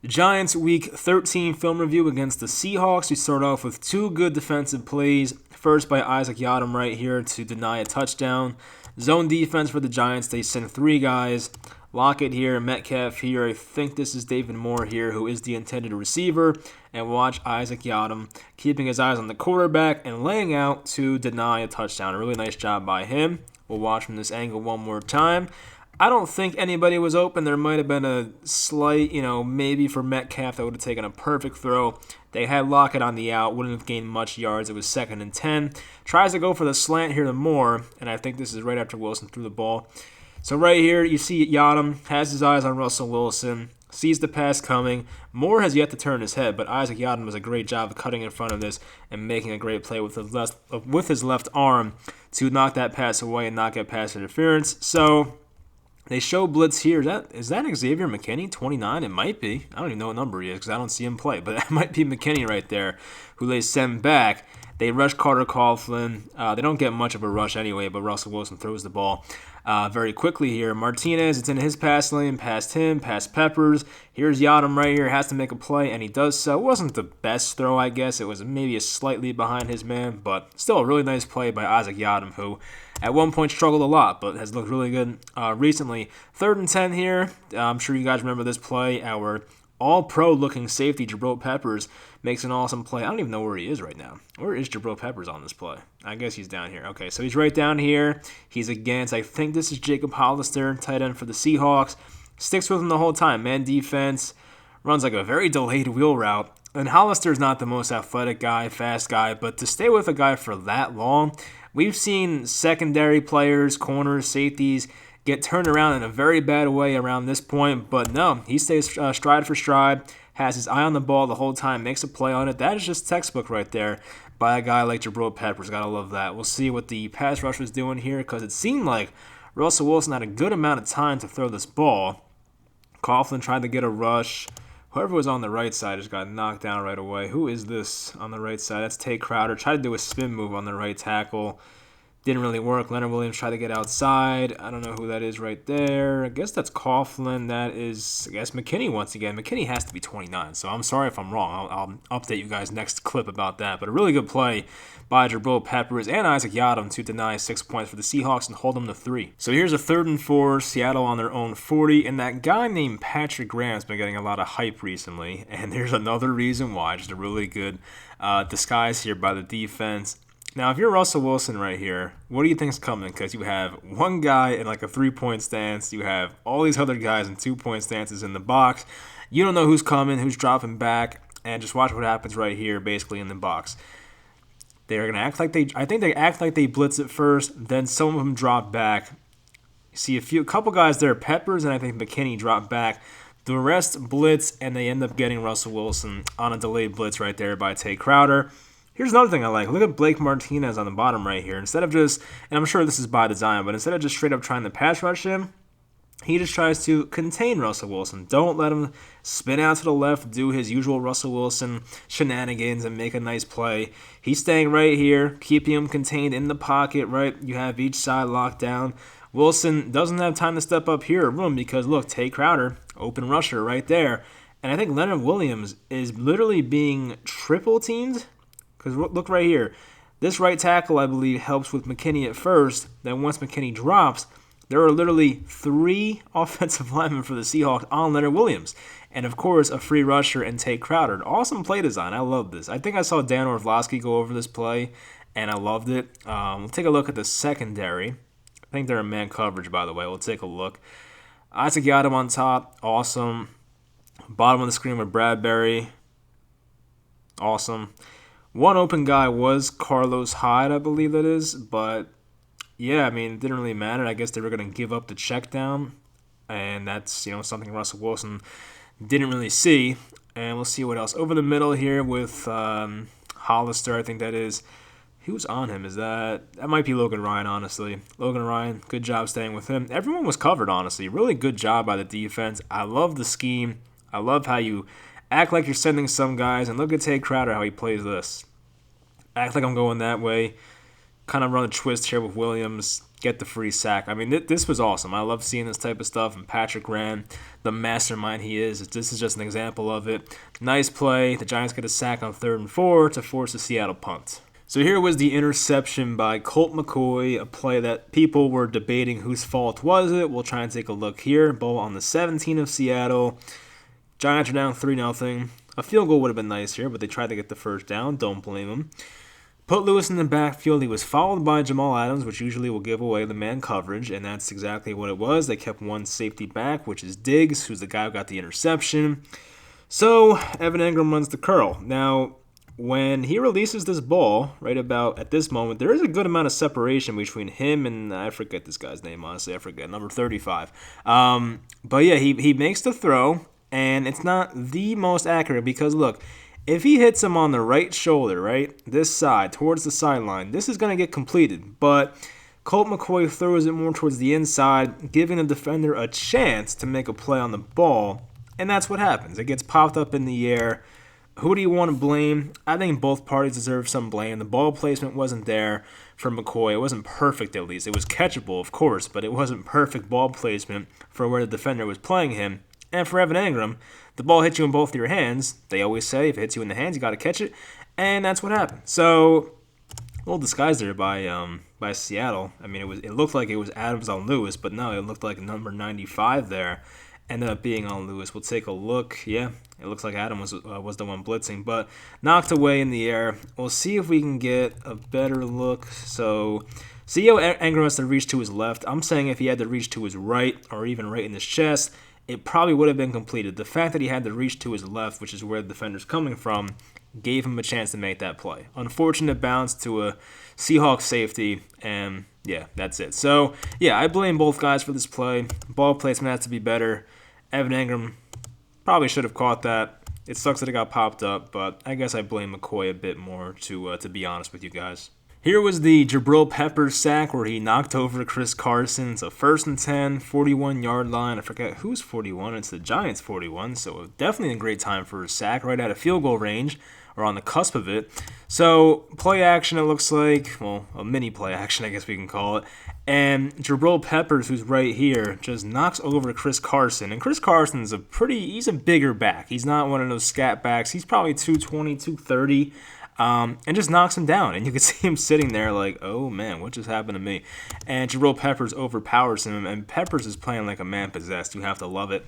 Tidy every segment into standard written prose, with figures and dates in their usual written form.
The Giants' Week 13 film review against the Seahawks. We start off with two good defensive plays. First by Isaac Yiadom right here to deny a touchdown. Zone defense for the Giants. They send three guys. Lockett here, Metcalf here. I think this is David Moore here, who is the intended receiver. And watch Isaac Yiadom keeping his eyes on the quarterback and laying out to deny a touchdown. A really nice job by him. We'll watch from this angle one more time. I don't think anybody was open. There might have been a slight, maybe for Metcalf that would have taken a perfect throw. They had Lockett on the out, wouldn't have gained much yards. It was 2nd and 10. Tries to go for the slant here to Moore, and I think this is right after Wilson threw the ball. So right here, you see Yiadom has his eyes on Russell Wilson, sees the pass coming. Moore has yet to turn his head, but Isaac Yiadom does a great job of cutting in front of this and making a great play with his left arm to knock that pass away and not get pass interference. So they show blitz here. Is that Xavier McKinney, 29? It might be. I don't even know what number he is because I don't see him play. But that might be McKinney right there, who they send back. They rush Carter Coughlin. They don't get much of a rush anyway, but Russell Wilson throws the ball very quickly here. Martinez, it's in his pass lane, past him, past Peppers. Here's Yiadom right here, has to make a play, and he does so. It wasn't the best throw, I guess. It was maybe a slightly behind his man, but still a really nice play by Isaac Yiadom, who at one point struggled a lot, but has looked really good recently. 3rd and 10 here. I'm sure you guys remember this play. Our all-pro looking safety, Jabril Peppers, makes an awesome play. I don't even know where he is right now. Where is Jabril Peppers on this play? I guess he's down here. Okay, so he's right down here. He's against, I think this is Jacob Hollister, tight end for the Seahawks. Sticks with him the whole time. Man defense. Runs like a very delayed wheel route. And Hollister's not the most athletic guy, fast guy, but to stay with a guy for that long, we've seen secondary players, corners, safeties, get turned around in a very bad way around this point, but no, he stays stride for stride, has his eye on the ball the whole time, makes a play on it. That is just textbook right there by a guy like Jabril Peppers. Gotta love that. We'll see what the pass rush was doing here because it seemed like Russell Wilson had a good amount of time to throw this ball. Coughlin tried to get a rush. Whoever was on the right side just got knocked down right away. Who is this on the right side? That's Tay Crowder. Tried to do a spin move on the right tackle. Didn't really work. Leonard Williams tried to get outside. I don't know who that is right there. I guess that's Coughlin. That is, I guess, McKinney once again. McKinney has to be 29, so I'm sorry if I'm wrong. I'll update you guys next clip about that. But a really good play by Jabril Peppers and Isaac Yiadom to deny 6 points for the Seahawks and hold them to 3. So here's a 3rd and 4, Seattle on their own 40. And that guy named Patrick Graham's been getting a lot of hype recently. And there's another reason why. Just a really good disguise here by the defense. Now, if you're Russell Wilson right here, what do you think is coming? Because you have one guy in like a 3-point stance. You have all these other guys in 2-point stances in the box. You don't know who's coming, who's dropping back, and just watch what happens right here, basically in the box. They're going to act like I think they act like they blitz it first, then some of them drop back. You see a couple guys there, Peppers and I think McKinney drop back. The rest blitz, and they end up getting Russell Wilson on a delayed blitz right there by Tay Crowder. Here's another thing I like. Look at Blake Martinez on the bottom right here. Instead of just, and I'm sure this is by design, but instead of just straight up trying to pass rush him, he just tries to contain Russell Wilson. Don't let him spin out to the left, do his usual Russell Wilson shenanigans, and make a nice play. He's staying right here, keeping him contained in the pocket, right? You have each side locked down. Wilson doesn't have time to step up here or room because, look, Tay Crowder, open rusher right there. And I think Leonard Williams is literally being triple teamed. Because look right here. This right tackle, I believe, helps with McKinney at first. Then once McKinney drops, there are literally 3 offensive linemen for the Seahawks on Leonard Williams. And, of course, a free rusher and Tay Crowder. Awesome play design. I love this. I think I saw Dan Orlovsky go over this play, and I loved it. We'll take a look at the secondary. I think they're in man coverage, by the way. We'll take a look. Isaac Yiadom on top. Awesome. Bottom of the screen with Bradbury. Awesome. One open guy was Carlos Hyde, I believe that is. But, yeah, I mean, it didn't really matter. I guess they were going to give up the check down. And that's, something Russell Wilson didn't really see. And we'll see what else. Over the middle here with Hollister, I think that is. Who's on him? That might be Logan Ryan, honestly. Logan Ryan, good job staying with him. Everyone was covered, honestly. Really good job by the defense. I love the scheme. I love how you act like you're sending some guys, and look at Tay Crowder, how he plays this. Act like I'm going that way. Kind of run a twist here with Williams. get the free sack. I mean, this was awesome. I love seeing this type of stuff. And Patrick Graham, the mastermind he is, this is just an example of it. Nice play. The Giants get a sack on 3rd and 4 to force a Seattle punt. So here was the interception by Colt McCoy, a play that people were debating whose fault was it. We'll try and take a look here. Ball on the 17 of Seattle. Giants are down 3-0. A field goal would have been nice here, but they tried to get the first down. Don't blame them. Put Lewis in the backfield. He was followed by Jamal Adams, which usually will give away the man coverage, and that's exactly what it was. They kept one safety back, which is Diggs, who's the guy who got the interception. So Evan Engram runs the curl. Now, when he releases this ball, right about at this moment, there is a good amount of separation between him and, I forget this guy's name, honestly, I forget, number 35. But yeah, he makes the throw, and it's not the most accurate because, look, if he hits him on the right shoulder, right, this side, towards the sideline, this is going to get completed. But Colt McCoy throws it more towards the inside, giving the defender a chance to make a play on the ball, and that's what happens. It gets popped up in the air. Who do you want to blame? I think both parties deserve some blame. The ball placement wasn't there for McCoy. It wasn't perfect, at least. It was catchable, of course, but it wasn't perfect ball placement for where the defender was playing him. And for Evan Engram, the ball hits you in both of your hands. They always say if it hits you in the hands, you got to catch it. And that's what happened. So, a little disguised there by Seattle. I mean, it looked like it was Adams on Lewis, but no, it looked like number 95 there ended up being on Lewis. We'll take a look. Yeah, it looks like Adam was the one blitzing, but knocked away in the air. We'll see if we can get a better look. So, see how Engram has to reach to his left. I'm saying if he had to reach to his right or even right in his chest, it probably would have been completed. The fact that he had to reach to his left, which is where the defender's coming from, gave him a chance to make that play. Unfortunate bounce to a Seahawks safety, and yeah, that's it. So, yeah, I blame both guys for this play. Ball placement has to be better. Evan Engram probably should have caught that. It sucks that it got popped up, but I guess I blame McCoy a bit more, to be honest with you guys. Here was the Jabril Peppers sack where he knocked over Chris Carson. It's a 1st and 10, 41-yard line. I forget who's 41. It's the Giants 41, so definitely a great time for a sack right at a field goal range or on the cusp of it. So play action, it looks like, well, a mini play action, I guess we can call it. And Jabril Peppers, who's right here, just knocks over Chris Carson. And Chris Carson's he's a bigger back. He's not one of those scat backs. He's probably 220, 230. And just knocks him down. And you can see him sitting there like, oh, man, what just happened to me? And Jabril Peppers overpowers him, and Peppers is playing like a man possessed. You have to love it.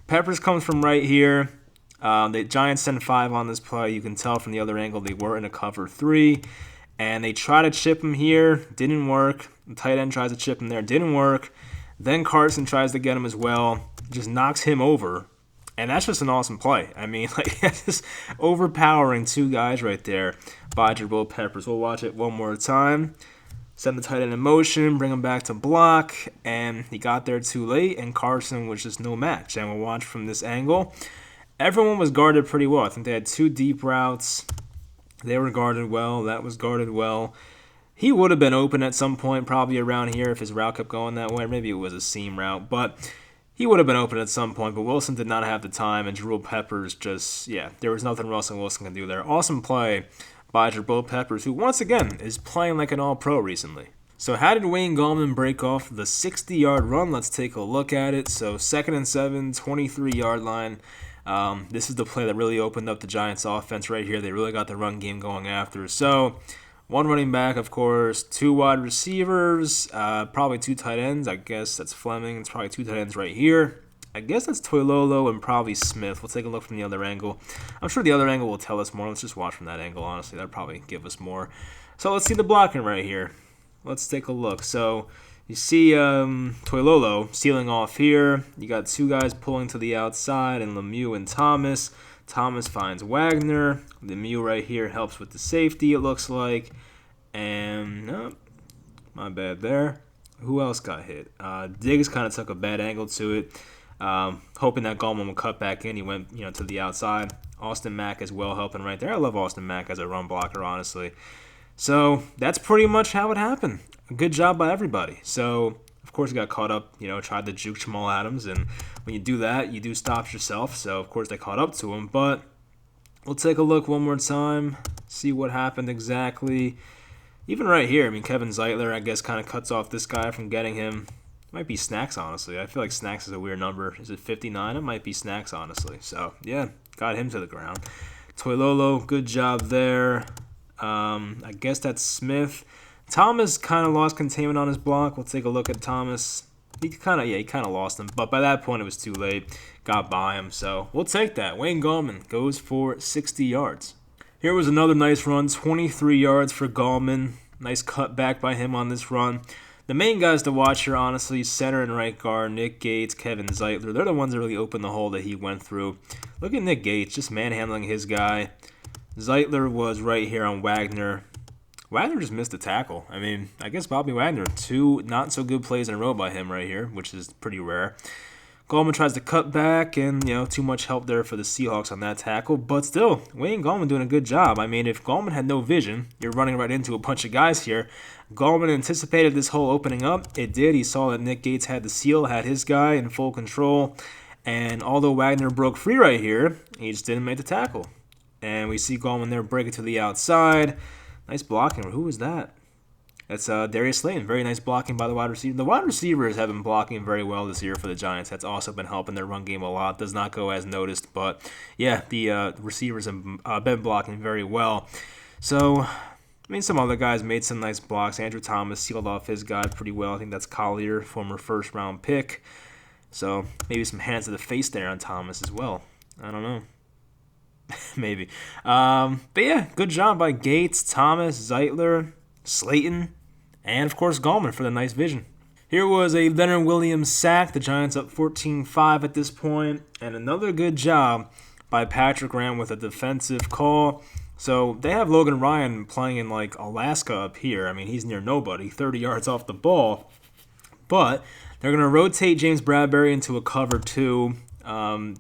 Peppers comes from right here. The Giants send 5 on this play. You can tell from the other angle they were in a cover 3. And they try to chip him here. Didn't work. The tight end tries to chip him there. Didn't work. Then Carson tries to get him as well. Just knocks him over. And that's just an awesome play. I mean, like, just overpowering 2 guys right there by Jabril Peppers. We'll watch it one more time. Send the tight end in motion, bring him back to block, and he got there too late, and Carson was just no match. And we'll watch from this angle. Everyone was guarded pretty well. I think they had 2 deep routes. They were guarded well. That was guarded well. He would have been open at some point, probably around here if his route kept going that way. Maybe it was a seam route, but he would have been open at some point, but Wilson did not have the time, and Jabril Peppers just, there was nothing Russell Wilson can do there. Awesome play by Jabril Peppers, who once again is playing like an all-pro recently. So how did Wayne Gallman break off the 60-yard run? Let's take a look at it. So 2nd and 7, 23-yard line. This is the play that really opened up the Giants' offense right here. They really got the run game going after. So 1 running back, of course, 2 wide receivers, probably 2 tight ends. I guess that's Fleming. It's probably 2 tight ends right here. I guess that's Toilolo and probably Smith. We'll take a look from the other angle. I'm sure the other angle will tell us more. Let's just watch from that angle, honestly. That'll probably give us more. So let's see the blocking right here. Let's take a look. So you see Toilolo sealing off here. You got 2 guys pulling to the outside, and Lemieux and Thomas. Thomas finds Wagner. Lemieux right here helps with the safety, it looks like. And, no, my bad there. Who else got hit? Diggs kind of took a bad angle to it. Hoping that Gallman would cut back in. He went, to the outside. Austin Mack as well helping right there. I love Austin Mack as a run blocker, honestly. So that's pretty much how it happened. A good job by everybody. So, of course, he got caught up, tried to juke Jamal Adams. And when you do that, you do stop yourself. So, of course, they caught up to him. But we'll take a look one more time, see what happened exactly. Even right here, I mean, Kevin Zeitler, I guess, kind of cuts off this guy from getting him. It might be Snacks, honestly. I feel like Snacks is a weird number. Is it 59? It might be Snacks, honestly. So, yeah, got him to the ground. Toilolo, good job there. I guess that's Smith. Thomas kind of lost containment on his block. We'll take a look at Thomas. He kind of lost him. But by that point, it was too late. Got by him. So, we'll take that. Wayne Gallman goes for 60 yards. Here was another nice run, 23 yards for Gallman. Nice cutback by him on this run. The main guys to watch here, honestly, center and right guard, Nick Gates, Kevin Zeitler. They're the ones that really opened the hole that he went through. Look at Nick Gates, just manhandling his guy. Zeitler was right here on Wagner. Wagner just missed a tackle. I mean, I guess Bobby Wagner, 2 not-so-good plays in a row by him right here, which is pretty rare. Gallman tries to cut back, and, too much help there for the Seahawks on that tackle. But still, Wayne Gallman doing a good job. I mean, if Gallman had no vision, you're running right into a bunch of guys here. Gallman anticipated this hole opening up. It did. He saw that Nick Gates had the seal, had his guy in full control. And although Wagner broke free right here, he just didn't make the tackle. And we see Gallman there break it to the outside. Nice blocking. Who was that? That's Darius Slayton. Very nice blocking by the wide receiver. The wide receivers have been blocking very well this year for the Giants. That's also been helping their run game a lot. Does not go as noticed, but yeah, the receivers have been blocking very well. So, I mean, some other guys made some nice blocks. Andrew Thomas sealed off his guy pretty well. I think that's Collier, former first-round pick. So, maybe some hands to the face there on Thomas as well. I don't know. Maybe. But yeah, good job by Gates, Thomas, Zeitler, Slayton, and of course Gallman for the nice vision. Here was a Leonard Williams sack. The Giants up 14-5 at this point, and another good job by Patrick Graham with a defensive call. So they have Logan Ryan playing in like Alaska up here. I mean, he's near nobody, 30 yards off the ball. But they're going to rotate James Bradbury into a cover 2.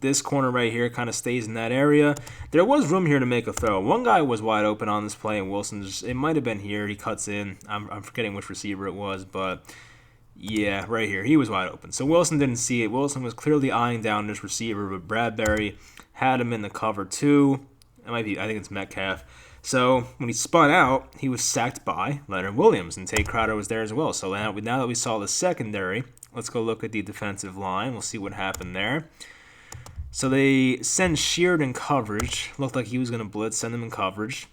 This corner right here kind of stays in that area. There was room here to make a throw. One guy was wide open on this play, and Wilson it might have been here. He cuts in. I'm forgetting which receiver it was, but yeah, right here. He was wide open. So Wilson didn't see it. Wilson was clearly eyeing down this receiver, but Bradbury had him in the cover 2. It might be, I think it's Metcalf. So when he spun out, he was sacked by Leonard Williams, and Tate Crowder was there as well. So now that we saw the secondary, let's go look at the defensive line. We'll see what happened there. So they send Sheard in coverage. Looked like he was going to blitz, send him in coverage.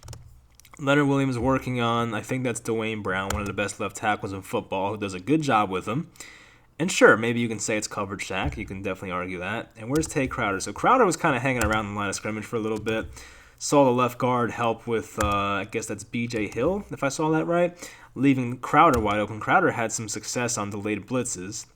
Leonard Williams working on, I think that's Dwayne Brown, one of the best left tackles in football, who does a good job with him. And sure, maybe you can say it's coverage sack. You can definitely argue that. And where's Tate Crowder? So Crowder was kind of hanging around the line of scrimmage for a little bit. Saw the left guard help with, I guess that's B.J. Hill, if I saw that right, leaving Crowder wide open. Crowder had some success on delayed blitzes,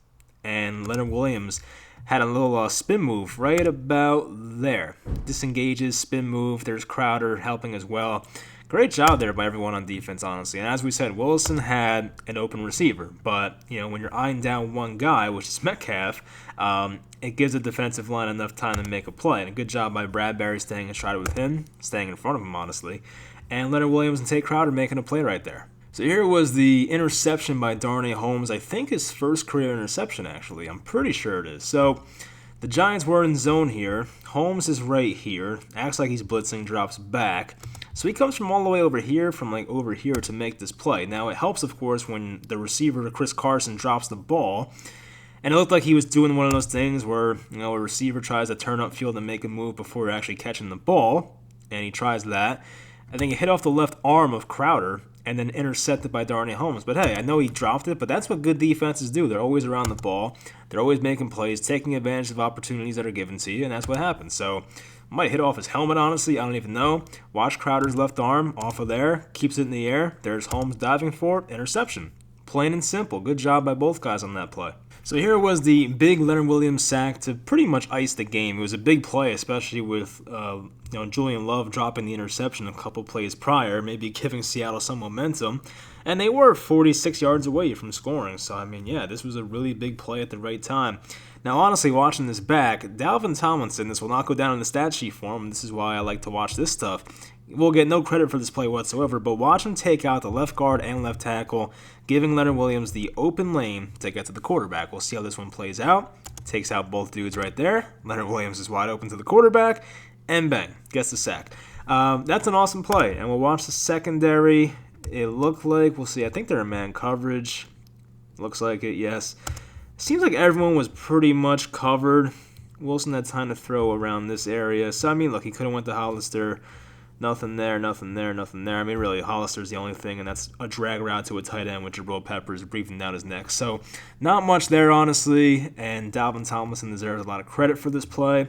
and Leonard Williams had a little spin move right about there. Disengages, spin move. There's Crowder helping as well. Great job there by everyone on defense, honestly. And as we said, Wilson had an open receiver. But, when you're eyeing down one guy, which is Metcalf, it gives the defensive line enough time to make a play. And a good job by Bradbury staying astride with him, staying in front of him, honestly. And Leonard Williams and Tate Crowder making a play right there. So here was the interception by Darnay Holmes. I think his first career interception, actually. I'm pretty sure it is. So the Giants were in zone here. Holmes is right here. Acts like he's blitzing, drops back. So he comes from all the way over here, to make this play. Now, it helps, of course, when the receiver, Chris Carson, drops the ball. And it looked like he was doing one of those things where, a receiver tries to turn upfield and make a move before actually catching the ball. And he tries that. I think it hit off the left arm of Crowder and then intercepted by Darnay Holmes. But hey, I know he dropped it, but that's what good defenses do. They're always around the ball. They're always making plays, taking advantage of opportunities that are given to you, and that's what happens. So, might hit off his helmet, honestly. I don't even know. Watch Crowder's left arm off of there. Keeps it in the air. There's Holmes diving for it. Interception. Plain and simple. Good job by both guys on that play. So here was the big Leonard Williams sack to pretty much ice the game. It was a big play, especially with Julian Love dropping the interception a couple plays prior, maybe giving Seattle some momentum. And they were 46 yards away from scoring. So, I mean, yeah, this was a really big play at the right time. Now, honestly, watching this back, Dalvin Tomlinson, this will not go down in the stat sheet for him. This is why I like to watch this stuff. We'll get no credit for this play whatsoever, but watch him take out the left guard and left tackle, giving Leonard Williams the open lane to get to the quarterback. We'll see how this one plays out. Takes out both dudes right there. Leonard Williams is wide open to the quarterback, and bang, gets the sack. That's an awesome play, and we'll watch the secondary It looked like, we'll see, I think they're in man coverage. Looks like it, yes. Seems like everyone was pretty much covered. Wilson had time to throw around this area. So, I mean, look, he could have went to Hollister. Nothing there, nothing there, nothing there. I mean, really, Hollister's the only thing, and that's a drag route to a tight end with Jabril Peppers breathing down his neck. So, not much there, honestly, and Dalvin Tomlinson deserves a lot of credit for this play.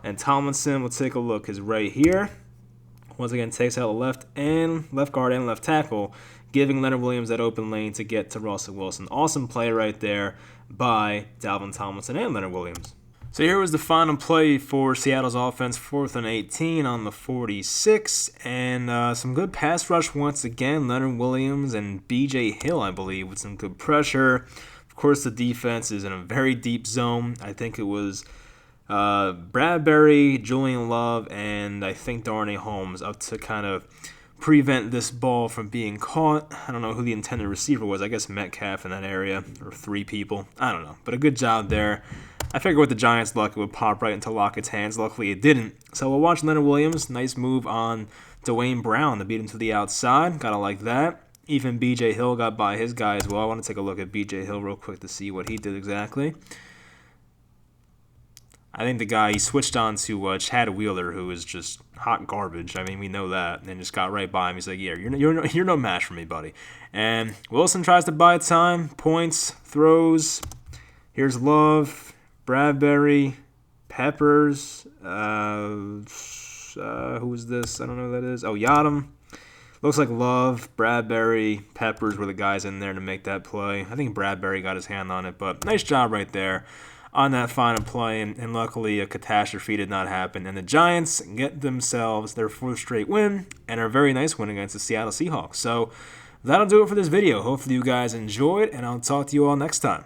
And Tomlinson, we'll take a look, is right here. Once again, takes out the left guard and left tackle, giving Leonard Williams that open lane to get to Russell Wilson. Awesome play right there by Dalvin Tomlinson and Leonard Williams. So here was the final play for Seattle's offense, 4th and 18 on the 46, and some good pass rush once again. Leonard Williams and B.J. Hill, I believe, with some good pressure. Of course, the defense is in a very deep zone. I think it was Bradbury, Julian Love, and I think Darnay Holmes up to kind of prevent this ball from being caught. I don't know who the intended receiver was. I guess Metcalf in that area, or 3 people. I don't know, but a good job there. I figured with the Giants' luck, it would pop right into Lockett's hands. Luckily, it didn't. So we'll watch Leonard Williams. Nice move on Dwayne Brown to beat him to the outside. Gotta like that. Even B.J. Hill got by his guy as well. I want to take a look at B.J. Hill real quick to see what he did exactly. I think the guy, he switched on to Chad Wheeler, who is just hot garbage. I mean, we know that. And just got right by him. He's like, yeah, you're no match for me, buddy. And Wilson tries to buy time. Points, throws. Here's Love, Bradbury, Peppers. Who is this? I don't know who that is. Oh, Yadam. Looks like Love, Bradbury, Peppers were the guys in there to make that play. I think Bradbury got his hand on it, but nice job right there on that final play, and luckily a catastrophe did not happen. And the Giants get themselves their 4th straight win and a very nice win against the Seattle Seahawks. So that'll do it for this video. Hopefully you guys enjoyed, and I'll talk to you all next time.